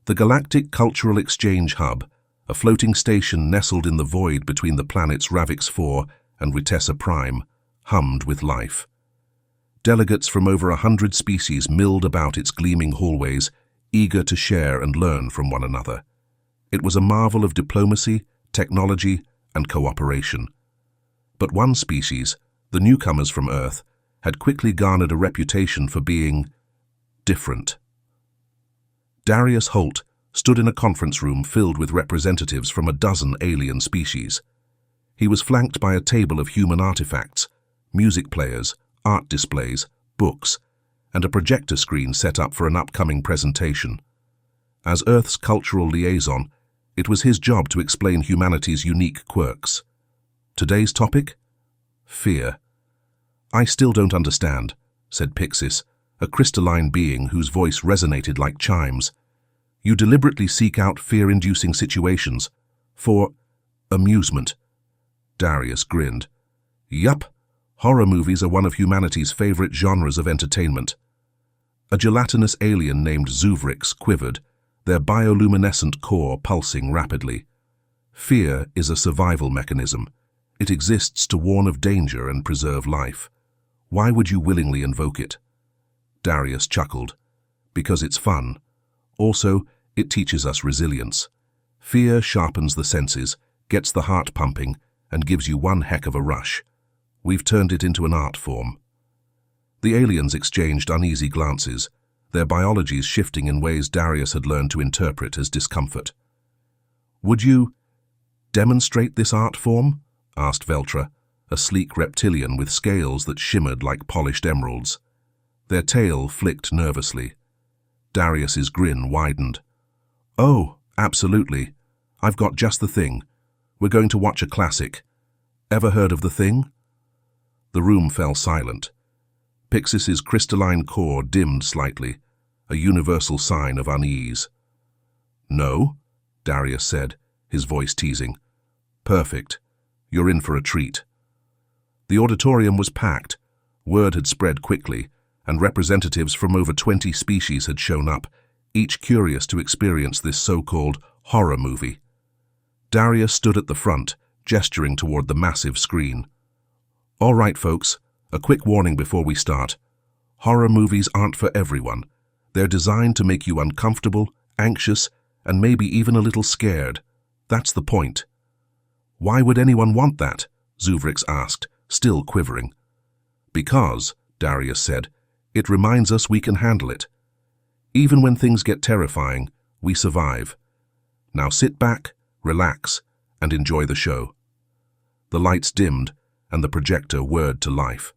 The Galactic Cultural Exchange Hub, a floating station nestled in the void between the planets Ravix 4 and Rutessa Prime, hummed with life. Delegates from over 100 species milled about its gleaming hallways, eager to share and learn from one another. It was a marvel of diplomacy, technology, and cooperation. But one species, the newcomers from Earth, had quickly garnered a reputation for being different. Darius Holt stood in a conference room filled with representatives from a dozen alien species. He was flanked by a table of human artifacts, music players, art displays, books, and a projector screen set up for an upcoming presentation. As Earth's cultural liaison, it was his job to explain humanity's unique quirks. Today's topic? Fear. "I still don't understand," said Pixis, a crystalline being whose voice resonated like chimes. "You deliberately seek out fear-inducing situations for amusement." Darius grinned. "Yup, horror movies are one of humanity's favorite genres of entertainment." A gelatinous alien named Zuvrix quivered, their bioluminescent core pulsing rapidly. Fear is a survival mechanism. It exists to warn of danger and preserve life. Why would you willingly invoke it? Darius chuckled. Because it's fun. Also, it teaches us resilience. Fear sharpens the senses, gets the heart pumping, and gives you one heck of a rush. We've turned it into an art form. The aliens exchanged uneasy glances, their biologies shifting in ways Darius had learned to interpret as discomfort. "Would you demonstrate this art form?" asked Veltra, a sleek reptilian with scales that shimmered like polished emeralds. Their tail flicked nervously. Darius's grin widened. "Oh, absolutely. I've got just the thing. We're going to watch a classic. Ever heard of The Thing?" The room fell silent. Pixis's crystalline core dimmed slightly, a universal sign of unease. "No," Darius said, his voice teasing. "Perfect. You're in for a treat." The auditorium was packed. Word had spread quickly, and representatives from over 20 species had shown up, each curious to experience this so-called horror movie. Darius stood at the front, gesturing toward the massive screen. "All right, folks, a quick warning before we start. Horror movies aren't for everyone. They're designed to make you uncomfortable, anxious, and maybe even a little scared. That's the point." "Why would anyone want that?" Zuvrix asked, still quivering. "Because," Darius said, "it reminds us we can handle it. Even when things get terrifying, we survive. Now sit back, relax, and enjoy the show." The lights dimmed, and the projector whirred to life.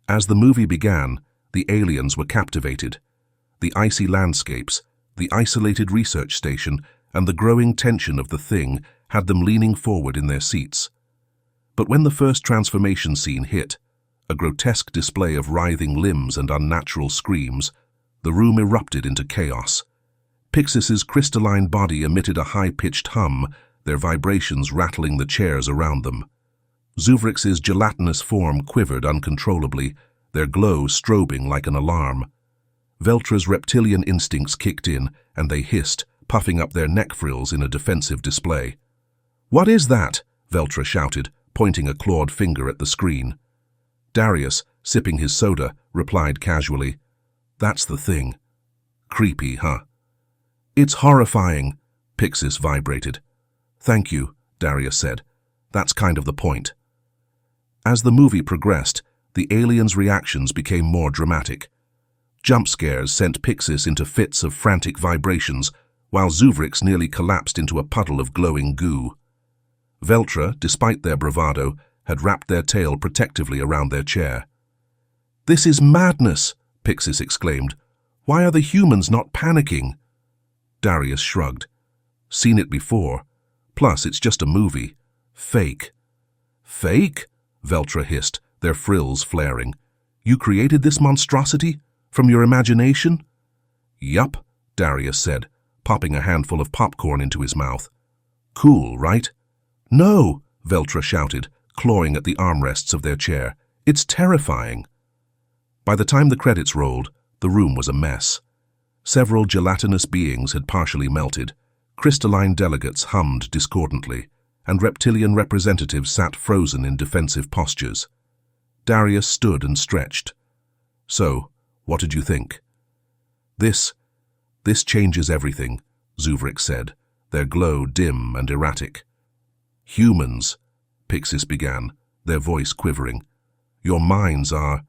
As the movie began, the aliens were captivated. The icy landscapes, the isolated research station, and the growing tension of The Thing had them leaning forward in their seats. But when the first transformation scene hit, a grotesque display of writhing limbs and unnatural screams, the room erupted into chaos. Pixis's crystalline body emitted a high-pitched hum, their vibrations rattling the chairs around them. Zuvrix's gelatinous form quivered uncontrollably, their glow strobing like an alarm. Veltra's reptilian instincts kicked in, and they hissed, puffing up their neck frills in a defensive display. "What is that?" Veltra shouted, pointing a clawed finger at the screen. Darius, sipping his soda, replied casually, "That's The Thing. Creepy, huh?" "It's horrifying," Pixis vibrated. "Thank you," Darius said. "That's kind of the point." As the movie progressed, the aliens' reactions became more dramatic. Jump scares sent Pixis into fits of frantic vibrations, while Zuvrix nearly collapsed into a puddle of glowing goo. Veltra, despite their bravado, had wrapped their tail protectively around their chair. "This is madness," Pixis exclaimed. "Why are the humans not panicking?" Darius shrugged. "Seen it before. Plus, it's just a movie. Fake." "Fake?" Veltra hissed, their frills flaring. "You created this monstrosity? From your imagination?" "Yup," Darius said, popping a handful of popcorn into his mouth. "Cool, right?" "No!" Veltra shouted, clawing at the armrests of their chair. "It's terrifying." By the time the credits rolled, the room was a mess. Several gelatinous beings had partially melted, crystalline delegates hummed discordantly, and reptilian representatives sat frozen in defensive postures. Darius stood and stretched. "So, what did you think?" This changes everything," Zuvrik said, their glow dim and erratic. "Humans," Pixis began, their voice quivering. "Your minds are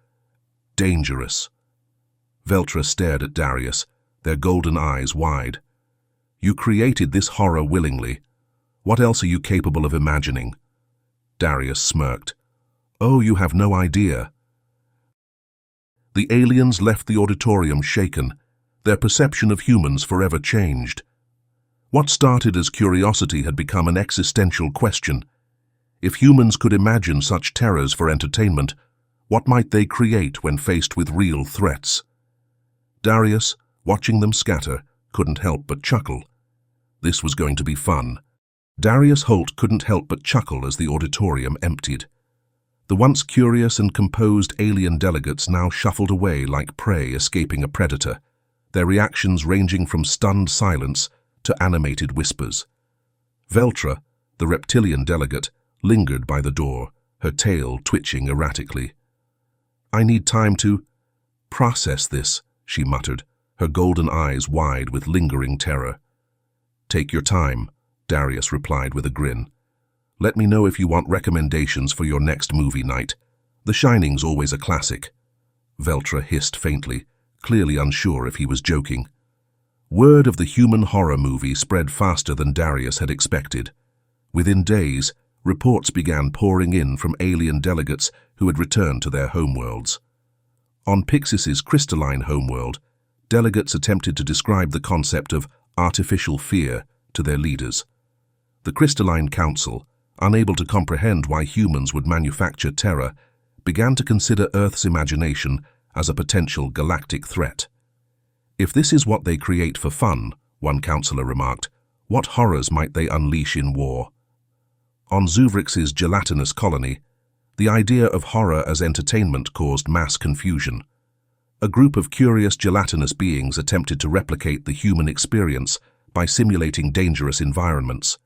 dangerous." Veltra stared at Darius, their golden eyes wide. "You created this horror willingly. What else are you capable of imagining?" Darius smirked. "Oh, you have no idea." The aliens left the auditorium shaken, their perception of humans forever changed. What started as curiosity had become an existential question. If humans could imagine such terrors for entertainment, what might they create when faced with real threats? Darius, watching them scatter, couldn't help but chuckle. This was going to be fun. Darius Holt couldn't help but chuckle as the auditorium emptied. The once curious and composed alien delegates now shuffled away like prey escaping a predator, their reactions ranging from stunned silence to animated whispers. Veltra, the reptilian delegate, lingered by the door, her tail twitching erratically. "I need time to process this," she muttered, her golden eyes wide with lingering terror. "Take your time," Darius replied with a grin. "Let me know if you want recommendations for your next movie night. The Shining's always a classic." Veltra hissed faintly, clearly unsure if he was joking. Word of the human horror movie spread faster than Darius had expected. Within days, reports began pouring in from alien delegates who had returned to their homeworlds. On Pixis's crystalline homeworld, delegates attempted to describe the concept of artificial fear to their leaders. The Crystalline Council, unable to comprehend why humans would manufacture terror, began to consider Earth's imagination as a potential galactic threat. "If this is what they create for fun," one counselor remarked, "what horrors might they unleash in war?" On Zuvrix's gelatinous colony, the idea of horror as entertainment caused mass confusion. A group of curious gelatinous beings attempted to replicate the human experience by simulating dangerous environments.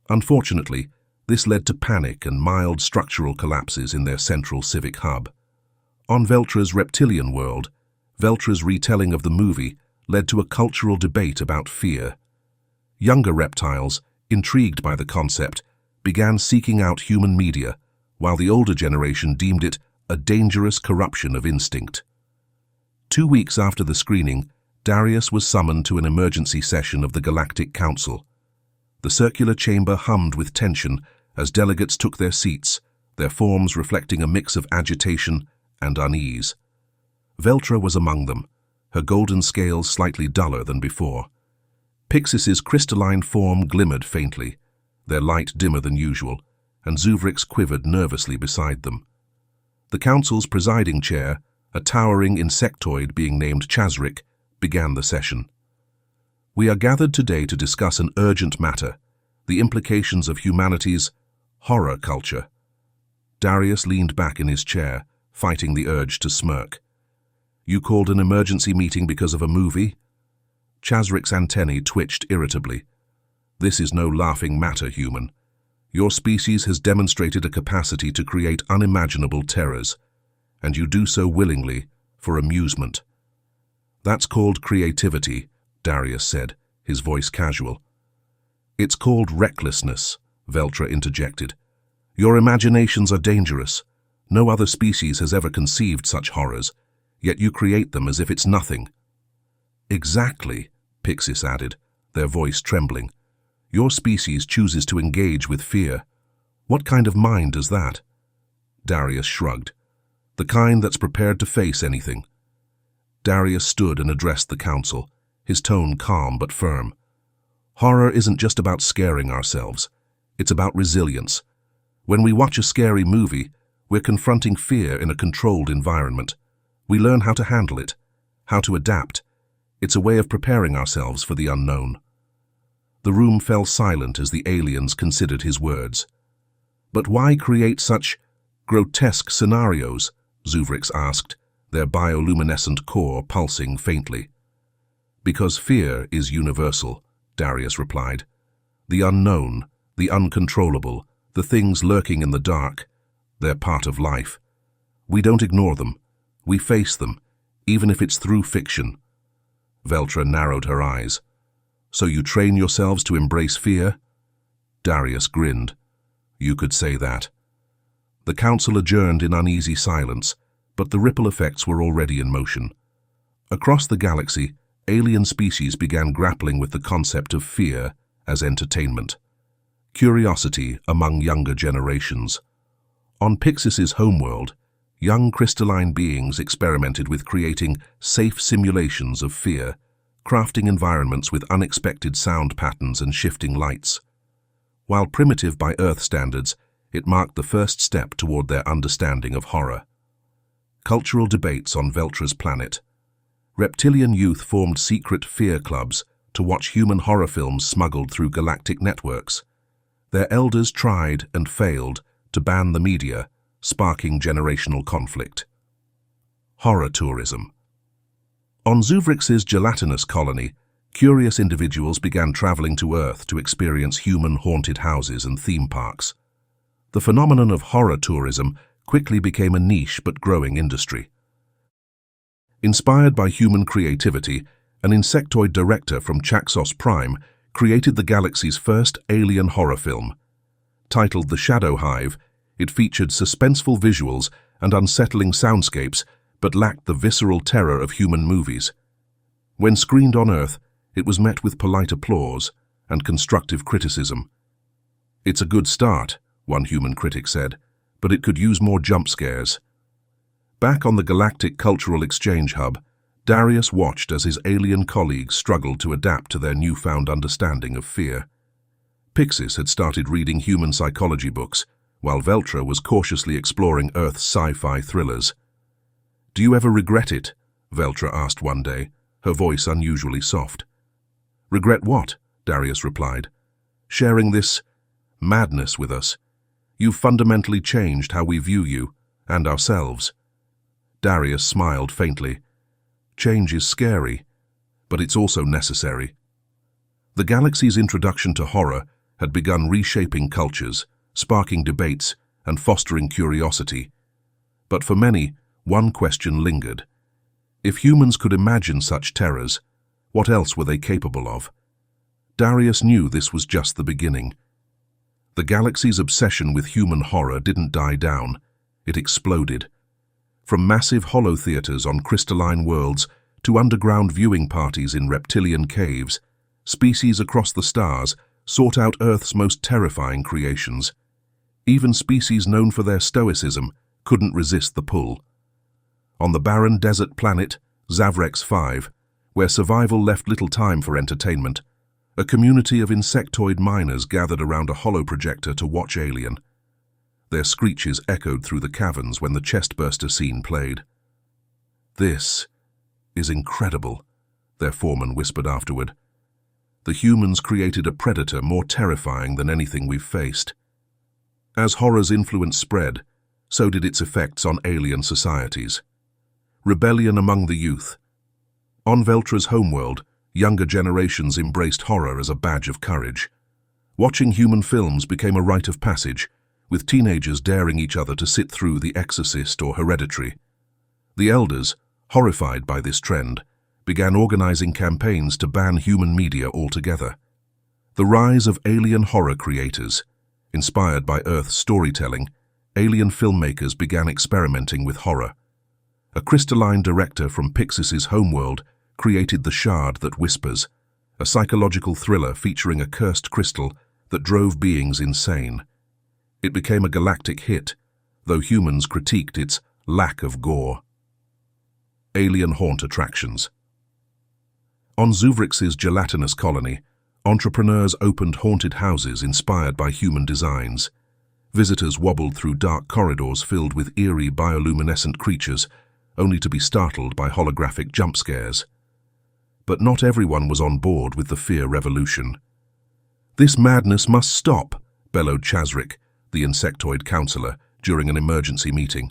Unfortunately, this led to panic and mild structural collapses in their central civic hub. On Veltra's reptilian world, Veltra's retelling of the movie led to a cultural debate about fear. Younger reptiles, intrigued by the concept, began seeking out human media, while the older generation deemed it a dangerous corruption of instinct. 2 weeks after the screening, Darius was summoned to an emergency session of the Galactic Council. The circular chamber hummed with tension as delegates took their seats, their forms reflecting a mix of agitation and unease. Veltra was among them, her golden scales slightly duller than before. Pixis's crystalline form glimmered faintly, their light dimmer than usual, and Zuvrix quivered nervously beside them. The council's presiding chair, a towering insectoid being named Chazrik, began the session. "We are gathered today to discuss an urgent matter, the implications of humanity's horror culture." Darius leaned back in his chair, fighting the urge to smirk. "You called an emergency meeting because of a movie?" Chazrik's antennae twitched irritably. "This is no laughing matter, human. Your species has demonstrated a capacity to create unimaginable terrors, and you do so willingly, for amusement." "That's called creativity," Darius said, his voice casual. "It's called recklessness," Veltra interjected. "Your imaginations are dangerous. No other species has ever conceived such horrors, yet you create them as if it's nothing." "Exactly," Pixis added, their voice trembling. "Your species chooses to engage with fear. What kind of mind does that?" Darius shrugged. "The kind that's prepared to face anything." Darius stood and addressed the council, his tone calm but firm. "Horror isn't just about scaring ourselves. It's about resilience. When we watch a scary movie, we're confronting fear in a controlled environment. We learn how to handle it, how to adapt. It's a way of preparing ourselves for the unknown." The room fell silent as the aliens considered his words. "But why create such grotesque scenarios?" Zuvrix asked, their bioluminescent core pulsing faintly. Because fear is universal, Darius replied. The unknown, the uncontrollable, the things lurking in the dark, they're part of life. We don't ignore them. We face them, even if it's through fiction. Veltra narrowed her eyes. So you train yourselves to embrace fear? Darius grinned. You could say that. The council adjourned in uneasy silence, but the ripple effects were already in motion. Across the galaxy, alien species began grappling with the concept of fear as entertainment. Curiosity among younger generations. On Pixis's homeworld, young crystalline beings experimented with creating safe simulations of fear, crafting environments with unexpected sound patterns and shifting lights. While primitive by Earth standards, it marked the first step toward their understanding of horror. Cultural debates on Veltra's planet. Reptilian youth formed secret fear clubs to watch human horror films smuggled through galactic networks. Their elders tried and failed to ban the media, sparking generational conflict. Horror tourism. On Zuvrix's gelatinous colony, curious individuals began traveling to Earth to experience human haunted houses and theme parks. The phenomenon of horror tourism quickly became a niche but growing industry. Inspired by human creativity, an insectoid director from Chaxos Prime created the galaxy's first alien horror film. Titled The Shadow Hive, it featured suspenseful visuals and unsettling soundscapes, but lacked the visceral terror of human movies. When screened on Earth, it was met with polite applause and constructive criticism. It's a good start, one human critic said, but it could use more jump scares. Back on the Galactic Cultural Exchange Hub, Darius watched as his alien colleagues struggled to adapt to their newfound understanding of fear. Pixis had started reading human psychology books, while Veltra was cautiously exploring Earth's sci-fi thrillers. "Do you ever regret it?" Veltra asked one day, her voice unusually soft. "Regret what?" Darius replied. "Sharing this madness with us. You've fundamentally changed how we view you and ourselves." Darius smiled faintly. Change is scary, but it's also necessary. The galaxy's introduction to horror had begun reshaping cultures, sparking debates, and fostering curiosity. But for many, one question lingered. If humans could imagine such terrors, what else were they capable of? Darius knew this was just the beginning. The galaxy's obsession with human horror didn't die down. It exploded. From massive holotheaters on crystalline worlds to underground viewing parties in reptilian caves, species across the stars sought out Earth's most terrifying creations. Even species known for their stoicism couldn't resist the pull. On the barren desert planet, Zavrex 5, where survival left little time for entertainment, a community of insectoid miners gathered around a holoprojector to watch Alien. Their screeches echoed through the caverns when the chestburster scene played. "This is incredible," their foreman whispered afterward. "The humans created a predator more terrifying than anything we've faced." As horror's influence spread, so did its effects on alien societies. Rebellion among the youth. On Veltra's homeworld, younger generations embraced horror as a badge of courage. Watching human films became a rite of passage, with teenagers daring each other to sit through The Exorcist or Hereditary. The elders, horrified by this trend, began organizing campaigns to ban human media altogether. The rise of alien horror creators. Inspired by Earth's storytelling, alien filmmakers began experimenting with horror. A crystalline director from Pixis's homeworld created The Shard That Whispers, a psychological thriller featuring a cursed crystal that drove beings insane. It became a galactic hit, though humans critiqued its lack of gore. Alien haunt attractions. On Zuvrix's gelatinous colony, entrepreneurs opened haunted houses inspired by human designs. Visitors wobbled through dark corridors filled with eerie bioluminescent creatures, only to be startled by holographic jump scares. But not everyone was on board with the fear revolution. "This madness must stop," bellowed Chazrik, the insectoid counselor, during an emergency meeting.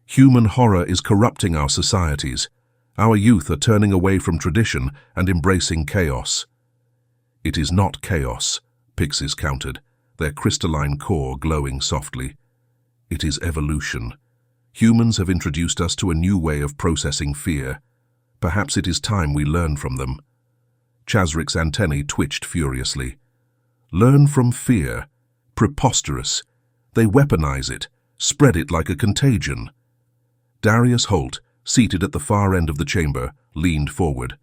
"Human horror is corrupting our societies. Our youth are turning away from tradition and embracing chaos. It is not chaos, Pixies countered, their crystalline core glowing softly. It is evolution. Humans have introduced us to a new way of processing fear. Perhaps it is time we learn from them. Chazrik's antennae twitched furiously. Learn from fear? Preposterous. They weaponize it, spread it like a contagion. Darius Holt, seated at the far end of the chamber, leaned forward.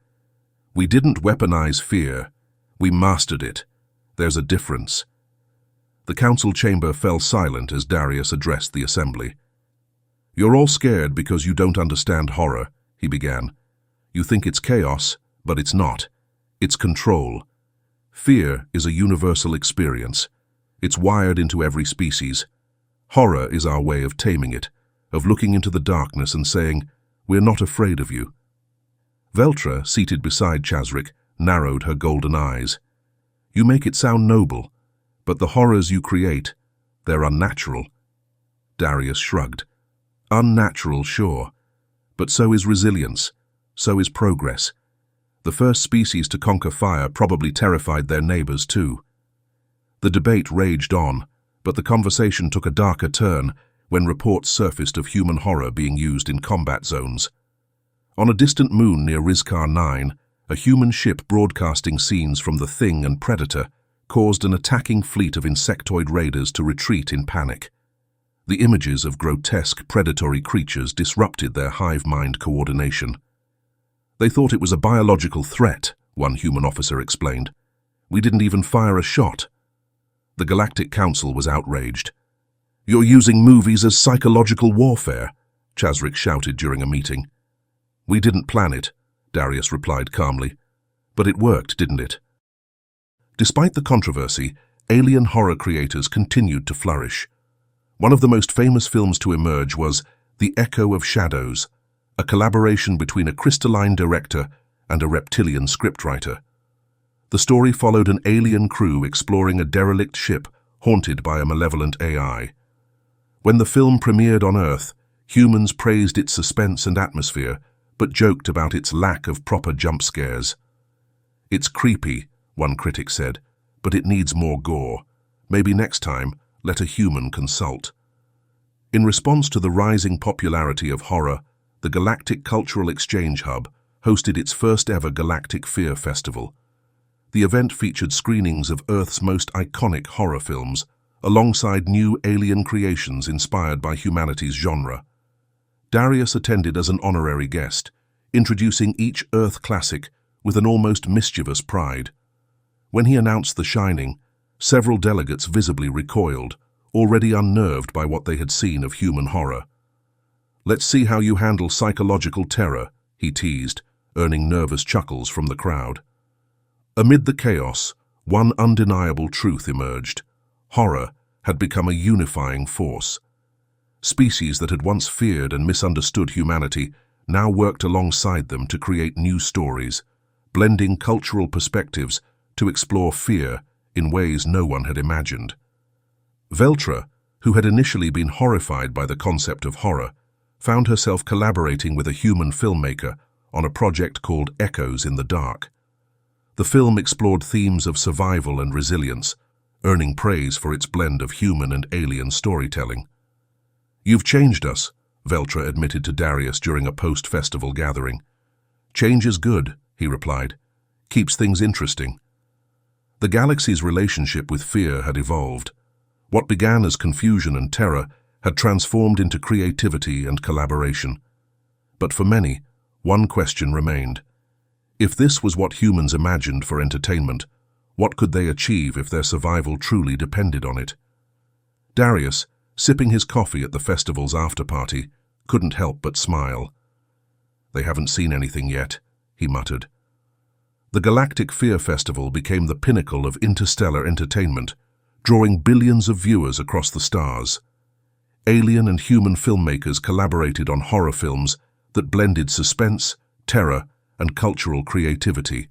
We didn't weaponize fear. We mastered it. There's a difference. The council chamber fell silent as Darius addressed the assembly. You're all scared because you don't understand horror, he began. You think it's chaos, but it's not. It's control. Fear is a universal experience. It's wired into every species. Horror is our way of taming it, of looking into the darkness and saying, we're not afraid of you. Veltra, seated beside Chazrik, narrowed her golden eyes. You make it sound noble, but the horrors you create, they're unnatural. Darius shrugged. Unnatural, sure, but so is resilience, so is progress. The first species to conquer fire probably terrified their neighbors too. The debate raged on, but the conversation took a darker turn when reports surfaced of human horror being used in combat zones. On a distant moon near Rizkar 9, a human ship broadcasting scenes from the Thing and Predator caused an attacking fleet of insectoid raiders to retreat in panic. The images of grotesque, predatory creatures disrupted their hive-mind coordination. They thought it was a biological threat, one human officer explained. We didn't even fire a shot. The Galactic Council was outraged. You're using movies as psychological warfare, Chazrik shouted during a meeting. We didn't plan it, Darius replied calmly. But it worked, didn't it? Despite the controversy, alien horror creators continued to flourish. One of the most famous films to emerge was The Echo of Shadows, a collaboration between a crystalline director and a reptilian scriptwriter. The story followed an alien crew exploring a derelict ship haunted by a malevolent AI. When the film premiered on Earth, humans praised its suspense and atmosphere, but joked about its lack of proper jump scares. It's creepy, one critic said, but it needs more gore. Maybe next time, let a human consult. In response to the rising popularity of horror, the Galactic Cultural Exchange Hub hosted its first ever Galactic Fear Festival. The event featured screenings of Earth's most iconic horror films, alongside new alien creations inspired by humanity's genre. Darius attended as an honorary guest, introducing each Earth classic with an almost mischievous pride. When he announced The Shining, several delegates visibly recoiled, already unnerved by what they had seen of human horror. Let's see how you handle psychological terror, he teased, earning nervous chuckles from the crowd. Amid the chaos, one undeniable truth emerged. Horror had become a unifying force. Species that had once feared and misunderstood humanity now worked alongside them to create new stories, blending cultural perspectives to explore fear in ways no one had imagined. Veltra, who had initially been horrified by the concept of horror, found herself collaborating with a human filmmaker on a project called Echoes in the Dark. The film explored themes of survival and resilience, earning praise for its blend of human and alien storytelling. You've changed us, Veltra admitted to Darius during a post-festival gathering. Change is good, he replied. Keeps things interesting. The galaxy's relationship with fear had evolved. What began as confusion and terror had transformed into creativity and collaboration. But for many, one question remained. If this was what humans imagined for entertainment, what could they achieve if their survival truly depended on it? Darius, sipping his coffee at the festival's after-party, couldn't help but smile. They haven't seen anything yet, he muttered. The Galactic Fear Festival became the pinnacle of interstellar entertainment, drawing billions of viewers across the stars. Alien and human filmmakers collaborated on horror films that blended suspense, terror, and cultural creativity.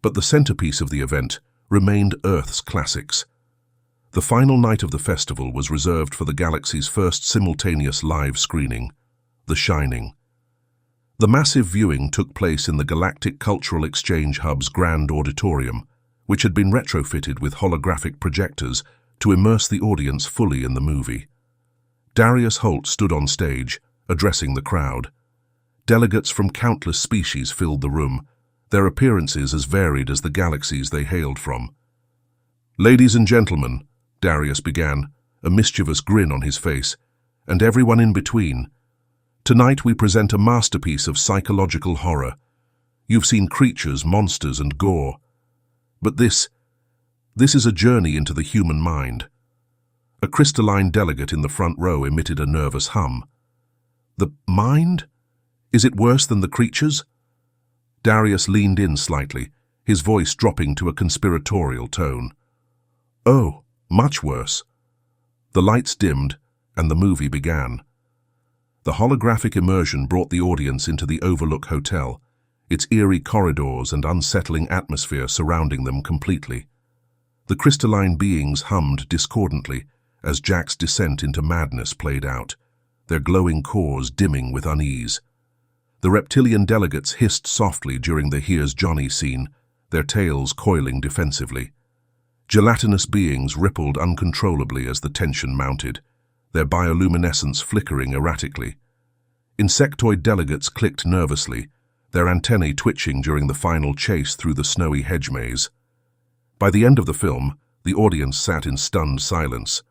But the centerpiece of the event remained Earth's classics. The final night of the festival was reserved for the galaxy's first simultaneous live screening, The Shining. The massive viewing took place in the Galactic Cultural Exchange Hub's grand auditorium, which had been retrofitted with holographic projectors to immerse the audience fully in the movie. Darius Holt stood on stage, addressing the crowd. Delegates from countless species filled the room, their appearances as varied as the galaxies they hailed from. "Ladies and gentlemen," Darius began, a mischievous grin on his face, "and everyone in between. Tonight we present a masterpiece of psychological horror. You've seen creatures, monsters, and gore. But this is a journey into the human mind." A crystalline delegate in the front row emitted a nervous hum. "The mind? Is it worse than the creatures?" Darius leaned in slightly, his voice dropping to a conspiratorial tone. "Oh, much worse." The lights dimmed, and the movie began. The holographic immersion brought the audience into the Overlook Hotel, its eerie corridors and unsettling atmosphere surrounding them completely. The crystalline beings hummed discordantly as Jack's descent into madness played out, their glowing cores dimming with unease. The reptilian delegates hissed softly during the "Here's Johnny" scene, their tails coiling defensively. Gelatinous beings rippled uncontrollably as the tension mounted, their bioluminescence flickering erratically. Insectoid delegates clicked nervously, their antennae twitching during the final chase through the snowy hedge maze. By the end of the film, the audience sat in stunned silence.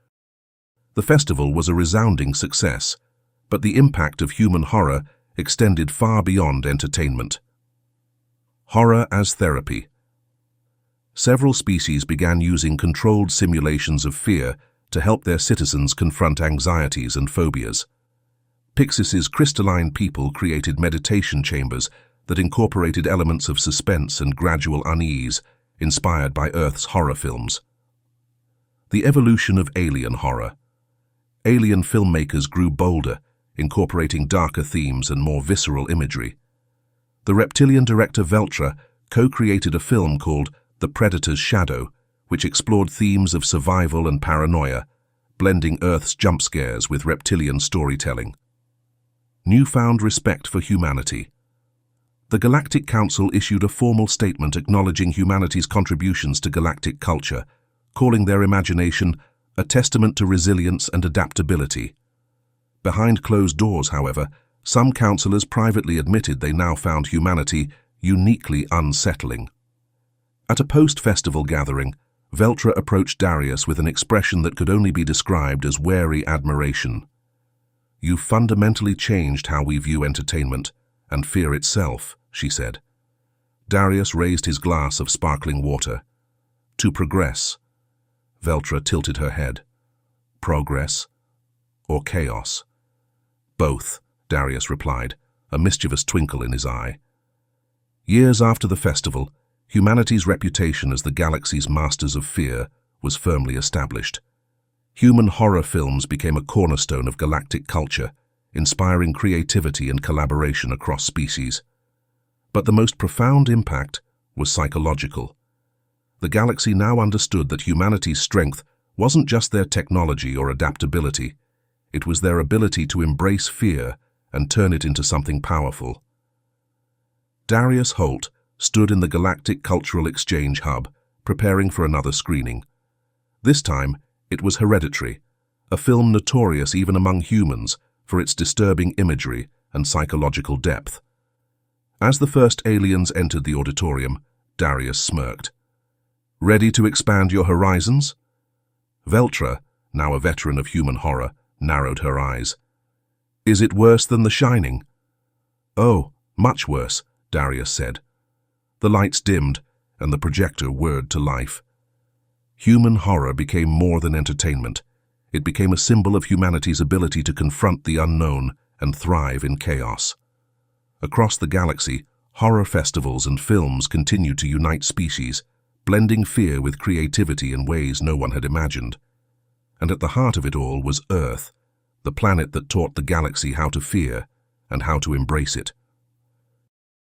The festival was a resounding success, but the impact of human horror extended far beyond entertainment. Horror as therapy. Several species began using controlled simulations of fear to help their citizens confront anxieties and phobias. Pixis's crystalline people created meditation chambers that incorporated elements of suspense and gradual unease, inspired by Earth's horror films. The evolution of alien horror. Alien filmmakers grew bolder, incorporating darker themes and more visceral imagery. The reptilian director Veltra co-created a film called The Predator's Shadow, which explored themes of survival and paranoia, blending Earth's jump scares with reptilian storytelling. Newfound respect for humanity. The Galactic Council issued a formal statement acknowledging humanity's contributions to galactic culture, calling their imagination a testament to resilience and adaptability. Behind closed doors, however, some councillors privately admitted they now found humanity uniquely unsettling. At a post-festival gathering, Veltra approached Darius with an expression that could only be described as wary admiration. "You've fundamentally changed how we view entertainment, and fear itself," she said. Darius raised his glass of sparkling water. "To progress." Veltra tilted her head. "Progress or chaos?" "Both," Darius replied, a mischievous twinkle in his eye. Years after the festival, humanity's reputation as the galaxy's masters of fear was firmly established. Human horror films became a cornerstone of galactic culture, inspiring creativity and collaboration across species. But the most profound impact was psychological. The galaxy now understood that humanity's strength wasn't just their technology or adaptability, it was their ability to embrace fear and turn it into something powerful. Darius Holt stood in the Galactic Cultural Exchange Hub, preparing for another screening. This time, it was Hereditary, a film notorious even among humans for its disturbing imagery and psychological depth. As the first aliens entered the auditorium, Darius smirked. "Ready to expand your horizons?" Veltra, now a veteran of human horror, narrowed her eyes. "Is it worse than The Shining?" "Oh, much worse," Darius said. The lights dimmed, and the projector whirred to life. Human horror became more than entertainment. It became a symbol of humanity's ability to confront the unknown and thrive in chaos. Across the galaxy, horror festivals and films continued to unite species, blending fear with creativity in ways no one had imagined. And at the heart of it all was Earth, the planet that taught the galaxy how to fear and how to embrace it.